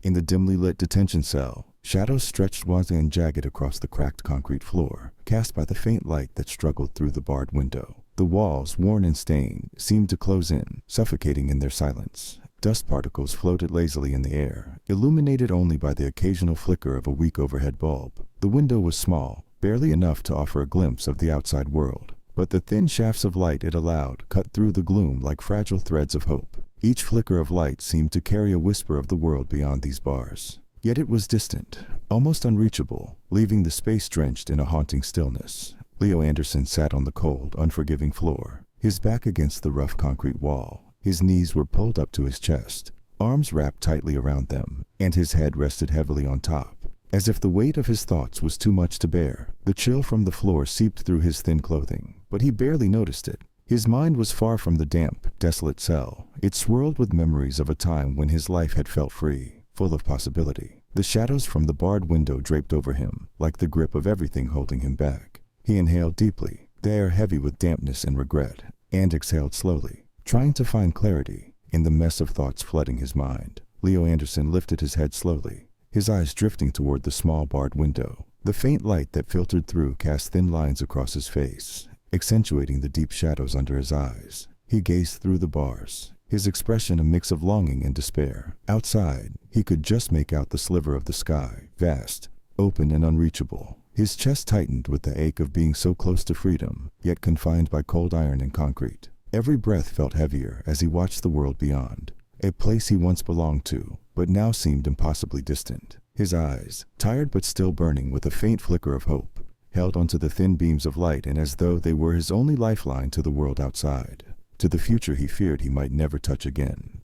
In the dimly lit detention cell, shadows stretched wan and jagged across the cracked concrete floor, cast by the faint light that struggled through the barred window. The walls, worn and stained, seemed to close in, suffocating in their silence. Dust particles floated lazily in the air, illuminated only by the occasional flicker of a weak overhead bulb. The window was small, barely enough to offer a glimpse of the outside world, but the thin shafts of light it allowed cut through the gloom like fragile threads of hope. Each flicker of light seemed to carry a whisper of the world beyond these bars. Yet it was distant, almost unreachable, leaving the space drenched in a haunting stillness. Leo Anderson sat on the cold, unforgiving floor, his back against the rough concrete wall. His knees were pulled up to his chest, arms wrapped tightly around them, and his head rested heavily on top. As if the weight of his thoughts was too much to bear, the chill from the floor seeped through his thin clothing, but he barely noticed it. His mind was far from the damp, desolate cell. It swirled with memories of a time when his life had felt free, full of possibility. The shadows from the barred window draped over him, like the grip of everything holding him back. He inhaled deeply, the air heavy with dampness and regret, and exhaled slowly, trying to find clarity in the mess of thoughts flooding his mind. Leo Anderson lifted his head slowly, his eyes drifting toward the small barred window. The faint light that filtered through cast thin lines across his face, accentuating the deep shadows under his eyes. He gazed through the bars, his expression a mix of longing and despair. Outside, he could just make out the sliver of the sky, vast, open and unreachable. His chest tightened with the ache of being so close to freedom, yet confined by cold iron and concrete. Every breath felt heavier as he watched the world beyond, a place he once belonged to, but now seemed impossibly distant. His eyes, tired but still burning with a faint flicker of hope, held onto the thin beams of light, and as though they were his only lifeline to the world outside, to the future he feared he might never touch again.